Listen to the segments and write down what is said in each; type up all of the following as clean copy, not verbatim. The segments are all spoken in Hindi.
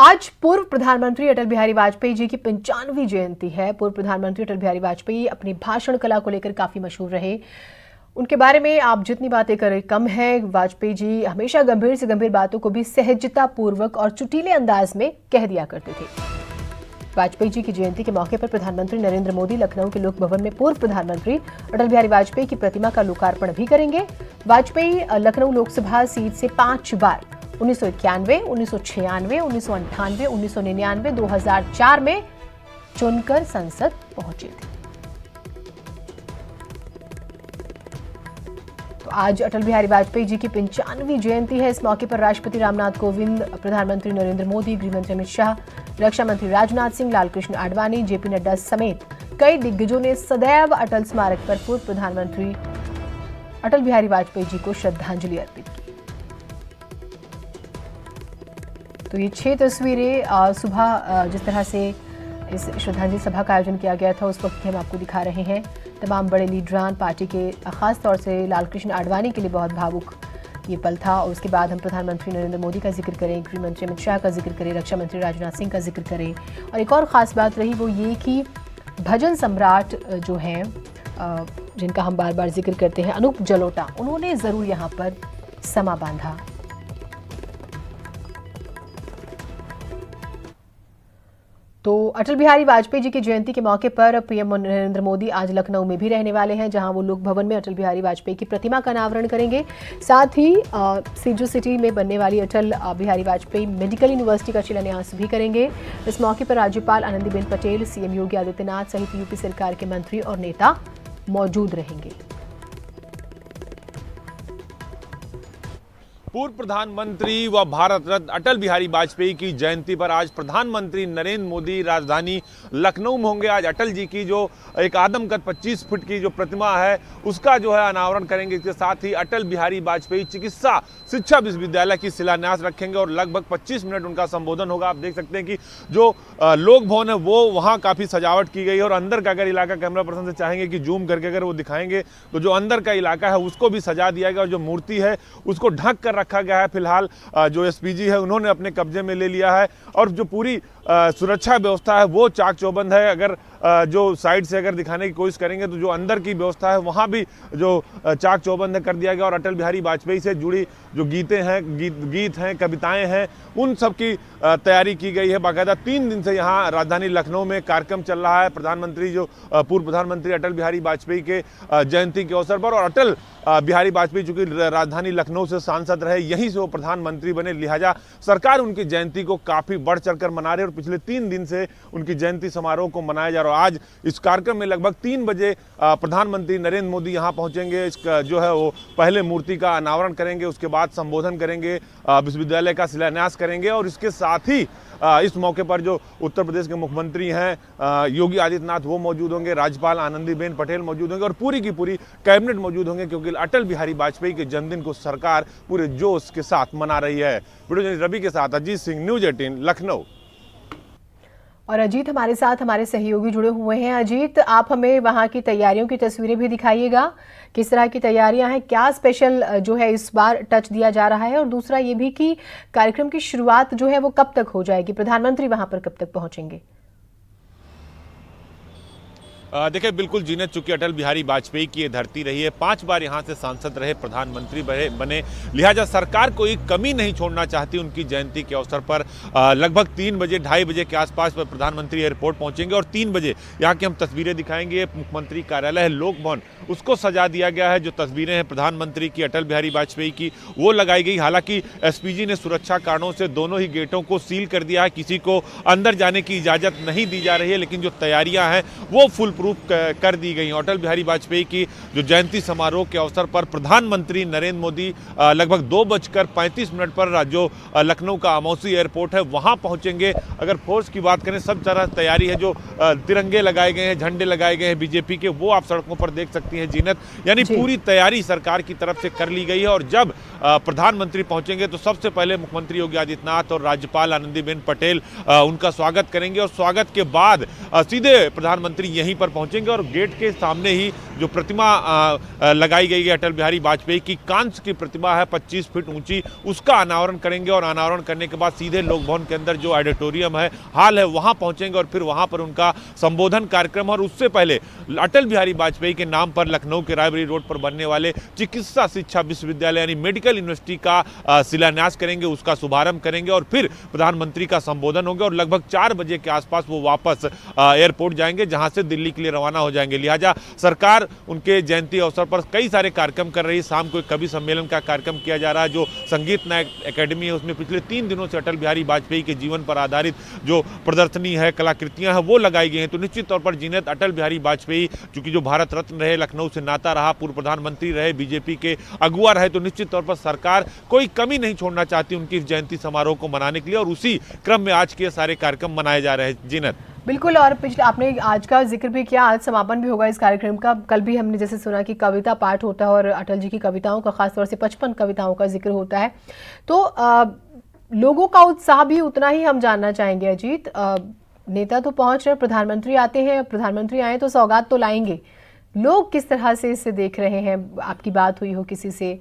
आज पूर्व प्रधानमंत्री अटल बिहारी वाजपेयी जी की 95वीं जयंती है। पूर्व प्रधानमंत्री अटल बिहारी वाजपेयी अपनी भाषण कला को लेकर काफी मशहूर रहे। उनके बारे में आप जितनी बातें करें कम है। वाजपेयी जी हमेशा गंभीर से गंभीर बातों को भी सहजता पूर्वक और चुटीले अंदाज में कह दिया करते थे। वाजपेयी जी की जयंती के मौके पर प्रधानमंत्री नरेंद्र मोदी लखनऊ के लोक भवन में पूर्व प्रधानमंत्री अटल बिहारी वाजपेयी की प्रतिमा का लोकार्पण भी करेंगे। वाजपेयी लखनऊ लोकसभा सीट से 5 बार 1991, 1996, 1998, 1999, 2004 में चुनकर संसद पहुंचे थे। तो आज अटल बिहारी वाजपेयी जी की 95वीं जयंती है। इस मौके पर राष्ट्रपति रामनाथ कोविंद, प्रधानमंत्री नरेंद्र मोदी, गृहमंत्री अमित शाह, रक्षा मंत्री राजनाथ सिंह, लालकृष्ण आडवाणी, जेपी नड्डा समेत कई दिग्गजों ने सदैव अटल स्मारक पर पूर्व प्रधानमंत्री अटल बिहारी वाजपेयी जी को श्रद्धांजलि अर्पित की। तो ये 6 तस्वीरें सुबह जिस तरह से इस श्रद्धांजलि सभा का आयोजन किया गया था उस वक्त की हम आपको दिखा रहे हैं। तमाम बड़े लीडरान पार्टी के, खास तौर से लालकृष्ण आडवाणी के लिए बहुत भावुक ये पल था। और उसके बाद हम प्रधानमंत्री नरेंद्र मोदी का जिक्र करें, गृहमंत्री अमित शाह का जिक्र करें, रक्षा मंत्री राजनाथ सिंह का जिक्र करें। और एक और ख़ास बात रही वो ये कि भजन सम्राट जो हैं, जिनका हम बार बार जिक्र करते हैं, अनूप जलोटा, उन्होंने ज़रूर यहाँ पर समा बांधा। तो अटल बिहारी वाजपेयी जी की जयंती के मौके पर पीएम नरेंद्र मोदी आज लखनऊ में भी रहने वाले हैं, जहां वो लोक भवन में अटल बिहारी वाजपेयी की प्रतिमा का अनावरण करेंगे। साथ ही सीजू सिटी में बनने वाली अटल बिहारी वाजपेयी मेडिकल यूनिवर्सिटी का शिलान्यास भी करेंगे। इस मौके पर राज्यपाल आनंदीबेन पटेल, सीएम योगी आदित्यनाथ सहित यूपी सरकार के मंत्री और नेता मौजूद रहेंगे। पूर्व प्रधानमंत्री व भारत रत्न अटल बिहारी वाजपेयी की जयंती पर आज प्रधानमंत्री नरेंद्र मोदी राजधानी लखनऊ में होंगे। आज अटल जी की जो एक आदमकद 25 फुट की जो प्रतिमा है उसका जो है अनावरण करेंगे। इसके साथ ही अटल बिहारी वाजपेयी चिकित्सा शिक्षा विश्वविद्यालय की शिलान्यास रखेंगे और लगभग 25 मिनट उनका संबोधन होगा। आप देख सकते हैं कि जो लोक भवन है वो वहाँ काफ़ी सजावट की गई है और अंदर का अगर इलाका कैमरा पर्सन से चाहेंगे कि जूम करके अगर वो दिखाएंगे तो जो अंदर का इलाका है उसको भी सजा दिया गया और जो मूर्ति है उसको ढक कर रखा गया है। फिलहाल जो एसपीजी है उन्होंने अपने कब्जे में ले लिया है और जो पूरी सुरक्षा व्यवस्था है वो चाक चौबंद है। अगर जो साइड से अगर दिखाने की कोशिश करेंगे तो जो अंदर की व्यवस्था है वहाँ भी जो चाक चौबंद कर दिया गया और अटल बिहारी वाजपेयी से जुड़ी जो गीत हैं, कविताएं हैं, उन सब की तैयारी की गई है। बाकायदा 3 दिन से यहाँ राजधानी लखनऊ में कार्यक्रम चल रहा है पूर्व प्रधानमंत्री अटल बिहारी वाजपेयी के जयंती के अवसर पर। और अटल बिहारी वाजपेयी चूंकि राजधानी लखनऊ से सांसद रहे, यहीं से वो प्रधानमंत्री बने, लिहाजा सरकार उनकी जयंती को काफ़ी बढ़ चढ़कर मना रही है और पिछले 3 दिन से उनकी जयंती समारोह को मनाया जा रहा है। आज इस कार्यक्रम में लगभग 3 बजे प्रधानमंत्री नरेंद्र मोदी यहाँ पहुँचेंगे। इसका जो है वो पहले मूर्ति का अनावरण करेंगे, उसके बाद संबोधन करेंगे, विश्वविद्यालय का शिलान्यास करेंगे और इसके साथ ही इस मौके पर जो उत्तर प्रदेश के मुख्यमंत्री हैं योगी आदित्यनाथ वो मौजूद होंगे, राज्यपाल आनंदीबेन पटेल मौजूद होंगे और पूरी की पूरी कैबिनेट मौजूद होंगे, क्योंकि अटल बिहारी वाजपेयी के जन्मदिन को सरकार पूरे जोश के साथ मना रही है। वीडियो जर्नलिस्ट रवि के साथ अजीत सिंह, न्यूज़ 18 लखनऊ। और अजीत हमारे साथ हमारे सहयोगी जुड़े हुए हैं। अजीत, आप हमें वहाँ की तैयारियों की तस्वीरें भी दिखाइएगा, किस तरह की तैयारियां हैं, क्या स्पेशल जो है इस बार टच दिया जा रहा है, और दूसरा ये भी कि कार्यक्रम की शुरुआत जो है वो कब तक हो जाएगी, प्रधानमंत्री वहाँ पर कब तक पहुँचेंगे? देखिए, बिल्कुल जीनत चूंकि अटल बिहारी वाजपेयी की ये धरती रही है, 5 बार यहाँ से सांसद रहे, प्रधानमंत्री बने, लिहाजा सरकार कोई कमी नहीं छोड़ना चाहती। उनकी जयंती के अवसर पर लगभग 3 बजे 2:30 बजे के आसपास प्रधानमंत्री एयरपोर्ट पहुँचेंगे और 3 बजे यहाँ की हम तस्वीरें दिखाएंगे। मुख्यमंत्री कार्यालय है लोक भवन, उसको सजा दिया गया है। जो तस्वीरें हैं प्रधानमंत्री की, अटल बिहारी वाजपेयी की, वो लगाई गई। हालांकि एसपीजी ने सुरक्षा कारणों से दोनों ही गेटों को सील कर दिया है, किसी को अंदर जाने की इजाज़त नहीं दी जा रही है, लेकिन जो तैयारियाँ हैं वो फुल प्रूफ कर दी गई। अटल बिहारी वाजपेयी की जो जयंती समारोह के अवसर पर प्रधानमंत्री नरेंद्र मोदी लगभग 2:35 पर जो लखनऊ का अमौसी एयरपोर्ट है वहां पहुंचेंगे। अगर फोर्स की बात करें, सब तरह तैयारी है। जो तिरंगे लगाए गए हैं, झंडे लगाए गए हैं बीजेपी के, वो आप सड़कों पर देख सकती हैं जीनत। यानी पूरी तैयारी सरकार की तरफ से कर ली गई है और जब प्रधानमंत्री पहुंचेंगे तो सबसे पहले मुख्यमंत्री योगी आदित्यनाथ और राज्यपाल आनंदीबेन पटेल उनका स्वागत करेंगे और स्वागत के बाद सीधे प्रधानमंत्री यहीं पर पहुंचेंगे और गेट के सामने ही जो प्रतिमा लगाई गई है अटल बिहारी वाजपेयी की, कांस्य की प्रतिमा है 25 फीट ऊंची, उसका अनावरण करेंगे और अनावरण करने के बाद सीधे लोक भवन के अंदर जो ऑडिटोरियम है, हॉल है, वहां पहुंचेंगे और फिर वहां पर उनका संबोधन कार्यक्रम। और उससे पहले अटल बिहारी वाजपेयी के नाम पर लखनऊ के रायबरेली रोड पर बनने वाले चिकित्सा शिक्षा विश्वविद्यालय यानी मेडिकल यूनिवर्सिटी का शिलान्यास करेंगे, उसका शुभारंभ करेंगे और फिर प्रधानमंत्री का संबोधन होगा और लगभग 4 बजे के आसपास वो वापस एयरपोर्ट जाएंगे, जहां से दिल्ली के लिए रवाना हो जाएंगे। लिहाजा सरकार उनके जयंती अवसर पर कई सारे कार्यक्रम कर रही है। शाम को एक कवि सम्मेलन का कार्यक्रम किया जा रहा है। जो संगीत नायक एकेडमी है उसमें पिछले 3 दिनों से अटल बिहारी वाजपेयी के जीवन पर आधारित जो प्रदर्शनी है, कलाकृतियां हैं, वो लगाई गई हैं। तो निश्चित तौर पर जीनत अटल बिहारी वाजपेयी चूंकि जो भारत रत्न रहे, लखनऊ से नाता रहा, पूर्व प्रधानमंत्री रहे, बीजेपी के अगुआ रहे, तो निश्चित तौर पर सरकार कोई कमी नहीं छोड़ना चाहती उनकी जयंती समारोह को मनाने के लिए और उसी क्रम में आज के सारे कार्यक्रम मनाए जा रहे हैं। जीनत बिल्कुल, और पिछले आपने आज का जिक्र भी किया, आज समापन भी होगा इस कार्यक्रम का। कल भी हमने जैसे सुना कि कविता पाठ होता है और अटल जी की कविताओं का, खासतौर से 55 कविताओं का जिक्र होता है। तो लोगों का उत्साह भी उतना ही हम जानना चाहेंगे। अजीत, नेता तो पहुंच रहे, प्रधानमंत्री आते हैं, प्रधानमंत्री आए तो सौगात तो लाएंगे, लोग किस तरह से इसे देख रहे हैं? आपकी बात हुई हो किसी से?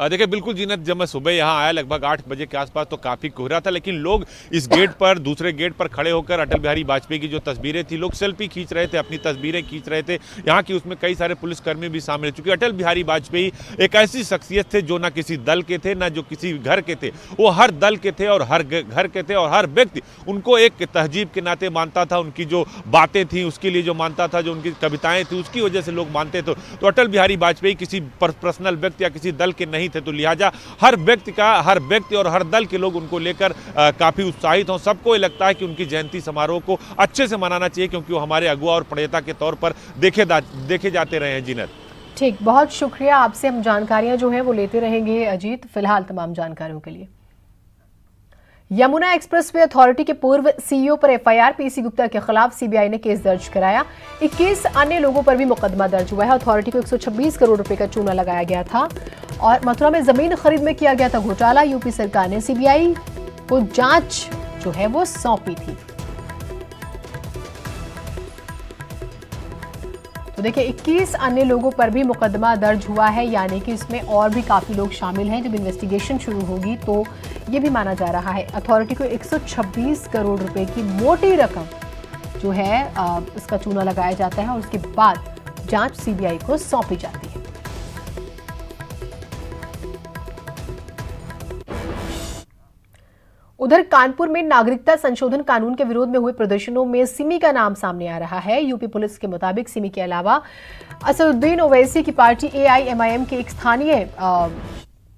देखिए बिल्कुल जीनत, जब मैं सुबह यहाँ आया लगभग 8 बजे के आसपास तो काफ़ी कोहरा था, लेकिन लोग इस गेट पर, दूसरे गेट पर खड़े होकर अटल बिहारी वाजपेयी की जो तस्वीरें थी, लोग सेल्फी खींच रहे थे, अपनी तस्वीरें खींच रहे थे। यहाँ की उसमें कई सारे पुलिसकर्मी भी शामिल, चूंकि अटल बिहारी वाजपेयी एक ऐसी शख्सियत थे जो ना किसी दल के थे, ना जो किसी घर के थे, वो हर दल के थे और हर घर के थे और हर व्यक्ति उनको एक तहजीब के नाते मानता था। उनकी जो बातें थी उसके लिए जो मानता था, जो उनकी कविताएं थी उसकी वजह से लोग मानते थे। तो अटल बिहारी वाजपेयी किसी पर्सनल व्यक्ति या किसी दल के नहीं थे, तो लिहाजा हर व्यक्ति और हर दल के लोग उनको लेकर काफी उत्साहित हों। सबको ये लगता है कि उनकी जयंती समारोह को अच्छे से मनाना चाहिए, क्योंकि वो हमारे अगुआ और प्रणेता के तौर पर देखे जाते रहे हैं। जीनत, ठीक, बहुत शुक्रिया आपसे, हम जानकारियां जो है वो लेते रहेंगे अजीत, फिलहाल तमाम जानकारियों के लिए। यमुना एक्सप्रेसवे अथॉरिटी के पूर्व सीईओ पर एफआईआर, पीसी गुप्ता के खिलाफ सीबीआई ने केस दर्ज कराया। 21 अन्य लोगों पर भी मुकदमा दर्ज हुआ है। अथॉरिटी को 126 करोड़ रुपए का चूना लगाया गया था और मथुरा में जमीन खरीद में किया गया था घोटाला। यूपी सरकार ने सीबीआई को जांच जो है वो सौंपी थी। तो देखिए, 21 अन्य लोगों पर भी मुकदमा दर्ज हुआ है, यानी कि इसमें और भी काफी लोग शामिल हैं। जब इन्वेस्टिगेशन शुरू होगी तो ये भी माना जा रहा है अथॉरिटी को 126 करोड़ रुपए की मोटी रकम जो है इसका चूना लगाया जाता है और उसके बाद जांच सीबीआई को सौंपी जाती है। उधर कानपुर में नागरिकता संशोधन कानून के विरोध में हुए प्रदर्शनों में सिमी का नाम सामने आ रहा है। यूपी पुलिस के मुताबिक सिमी के अलावा असदुद्दीन ओवैसी की पार्टी एआईएमआईएम के एक स्थानीय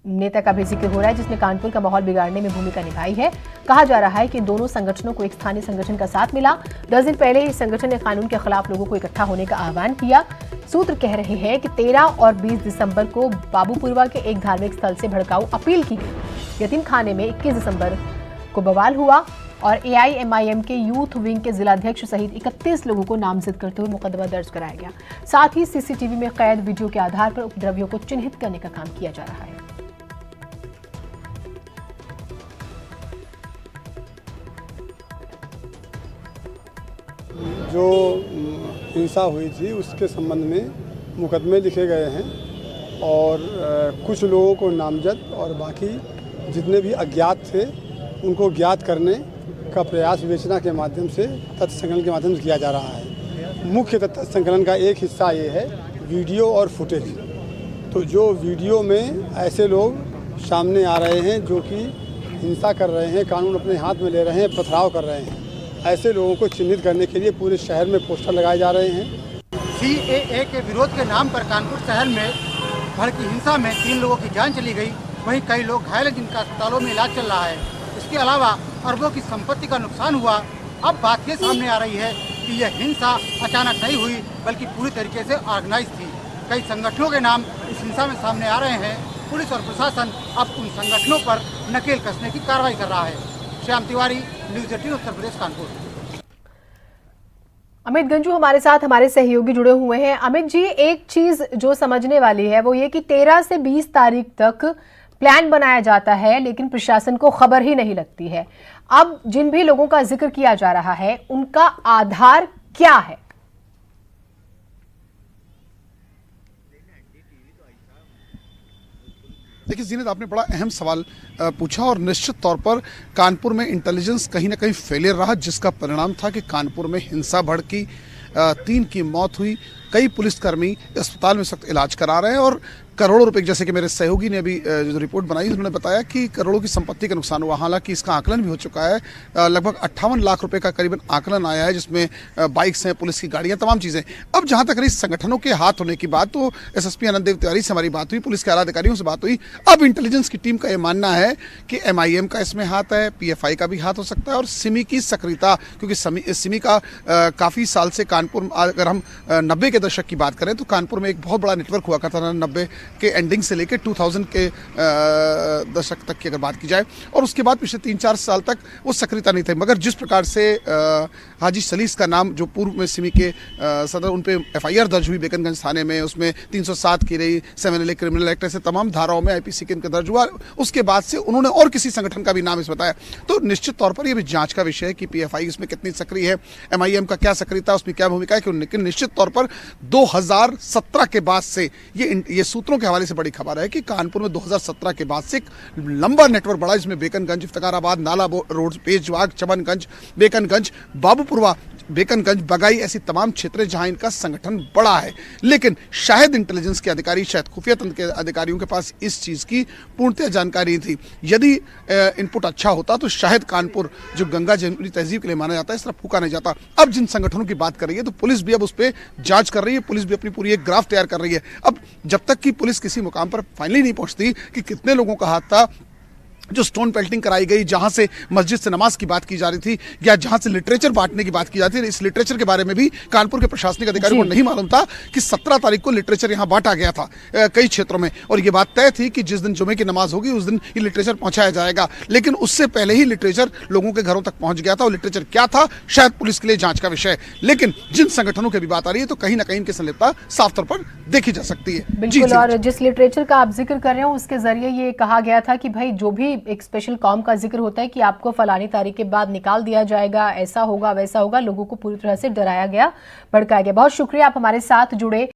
नेता का भी जिक्र हो रहा है, जिसने कानपुर का माहौल बिगाड़ने में भूमिका निभाई है। कहा जा रहा है कि दोनों संगठनों को एक स्थानीय संगठन का साथ मिला। 10 दिन पहले इस संगठन ने कानून के खिलाफ लोगों को इकट्ठा होने का आह्वान किया। सूत्र कह रहे हैं कि 13 और 20 दिसंबर को बाबूपुरवा के एक धार्मिक स्थल से भड़काऊ अपील की गई। यतीम खाने में 21 दिसंबर को बवाल हुआ और एआईएमआईएम के यूथ विंग के जिलाध्यक्ष सहित 31 लोगों को नामजद करते हुए मुकदमा दर्ज कराया गया। साथ ही सीसीटीवी में कैद वीडियो के आधार पर उपद्रवियों को चिन्हित करने का काम किया जा रहा है। जो हिंसा हुई थी उसके संबंध में मुकदमे लिखे गए हैं और कुछ लोगों को नामजद और बाकी जितने भी अज्ञात थे उनको ज्ञात करने का प्रयास विवेचना के माध्यम से, तथ्य संकलन के माध्यम से किया जा रहा है। मुख्य तथ्य संकलन का एक हिस्सा ये है वीडियो और फुटेज। तो जो वीडियो में ऐसे लोग सामने आ रहे हैं जो कि हिंसा कर रहे हैं, कानून अपने हाथ में ले रहे हैं, पथराव कर रहे हैं, ऐसे लोगों को चिन्हित करने के लिए पूरे शहर में पोस्टर लगाए जा रहे हैं। सीएए के विरोध के नाम पर कानपुर शहर में भड़की हिंसा में 3 लोगों की जान चली गई, वहीं कई लोग घायल हैं जिनका अस्पतालों में इलाज चल रहा है। इसके अलावा अरबों की संपत्ति का नुकसान हुआ। अब बात ये सामने आ रही है कि यह हिंसा अचानक नहीं हुई बल्कि पूरी तरीके से ऑर्गेनाइज थी। कई संगठनों के नाम इस हिंसा में सामने आ रहे हैं। पुलिस और प्रशासन अब उन संगठनों पर नकेल कसने की कार्रवाई कर रहा है। श्याम तिवारी, न्यूज़ 18 उत्तर प्रदेश, कानपुर। अमित गंजू हमारे साथ हमारे सहयोगी जुड़े हुए हैं। अमित जी, एक चीज जो समझने वाली है वो ये कि 13 से 20 तारीख तक प्लान बनाया जाता है लेकिन प्रशासन को खबर ही नहीं लगती है। अब जिन भी लोगों का जिक्र किया जा रहा है उनका आधार क्या है? देखिए जीनत, आपने बड़ा अहम सवाल पूछा और निश्चित तौर पर कानपुर में इंटेलिजेंस कहीं ना कहीं फेलियर रहा, जिसका परिणाम था कि कानपुर में हिंसा भड़की, 3 की मौत हुई, कई पुलिसकर्मी अस्पताल में सख्त इलाज करा रहे हैं और करोड़ों रुपए, जैसे कि मेरे सहयोगी ने अभी जो रिपोर्ट बनाई उन्होंने बताया कि करोड़ों की संपत्ति का नुकसान हुआ। हालांकि इसका आकलन भी हो चुका है, लगभग 58 लाख रुपए का करीबन आकलन आया है, जिसमें बाइक्स हैं, पुलिस की गाड़ियां, तमाम चीजें। अब जहां तक रही संगठनों के हाथ होने की बात, तो एसएसपी आनंद देव तिवारी से हमारी बात हुई, पुलिस के आला अधिकारियों से बात हुई। अब इंटेलिजेंस की टीम का यह मानना है कि MIM का इसमें हाथ है, PFI का भी हाथ हो सकता है और सिमी की सक्रियता, क्योंकि सिमी का काफी साल से कानपुर, अगर हम 90 के दशक की बात करें तो कानपुर में एक बहुत बड़ा नेटवर्क हुआ करता था 90 के एंडिंग से लेकर 2000 के दशक तक की अगर बात की जाए, और उसके बाद पिछले 3-4 साल तक वो सक्रियता नहीं थी। मगर जिस प्रकार से हाजी सलीस का नाम, जो पूर्व में सिमी के सदर, उन पे FIR दर्ज हुई बेकनगंज थाने में, उसमें 307 की रही, 7LA क्रिमिनल एक्ट, ऐसे तमाम धाराओं में IPC के इनका दर्ज हुआ। उसके बाद से उन्होंने और किसी संगठन का भी नाम इस बताया। तो निश्चित तौर पर यह भी जांच का विषय है कि PFI इसमें कितनी सक्रिय है, MIM का क्या सक्रियता, उसमें क्या भूमिका है। लेकिन निश्चित तौर पर 2017 के बाद से ये सूत्रों के हवाले से बड़ी खबर है कि कानपुर में 2017 के बाद से एक लंबा नेटवर्क बढ़ा, जिसमें बेकनगंज, इफ्तिखाराबाद, नाला रोड, पेशवाग, चमनगंज, बेकनगंज, बाबूपुरवा, बेकनगंज, बगाई, ऐसी तमाम क्षेत्र जहां इनका संगठन बड़ा है। लेकिन शायद इंटेलिजेंस के अधिकारी, शायद खुफिया तंत्र के अधिकारियों के पास इस चीज की पूर्णतः जानकारी थी। यदि इनपुट अच्छा होता तो शायद कानपुर, जो गंगा जमुनी तहजीब के लिए माना जाता है, इस तरह फूका नहीं जाता। अब जिन संगठनों की बात कर रही है तो पुलिस भी अब उस पर जांच कर रही है, पुलिस भी अपनी पूरी एक ग्राफ तैयार कर रही है। अब जब तक कि पुलिस किसी मुकाम पर फाइनली नहीं पहुंचती कि कितने लोगों का हाथ था, जो स्टोन पेल्टिंग कराई गई, जहां से मस्जिद से नमाज की बात की जा रही थी, या जहां से लिटरेचर बांटने की बात की जाती है, इस लिटरेचर के बारे में भी कानपुर के प्रशासनिक अधिकारियों को नहीं मालूम था कि 17 तारीख को लिटरेचर यहां बांटा गया था कई क्षेत्रों में, और ये बात तय थी कि जिस दिन जुमे की नमाज होगी उस दिन ये लिटरेचर पहुंचाया जाएगा। लेकिन उससे पहले ही लिटरेचर लोगों के घरों तक पहुंच गया था, और लिटरेचर क्या था शायद पुलिस के लिए जांच का विषय है। लेकिन जिन संगठनों की भी बात आ रही है तो कहीं ना कहीं इनकी संलिप्तता साफ तौर पर देखी जा सकती है। बिल्कुल, और जिस लिटरेचर का आप जिक्र कर रहे हो उसके जरिए ये कहा गया था कि भाई जो भी एक स्पेशल कॉम का जिक्र होता है कि आपको फलानी तारीख के बाद निकाल दिया जाएगा, ऐसा होगा वैसा होगा, लोगों को पूरी तरह से डराया गया, भड़काया गया। बहुत शुक्रिया, आप हमारे साथ जुड़े।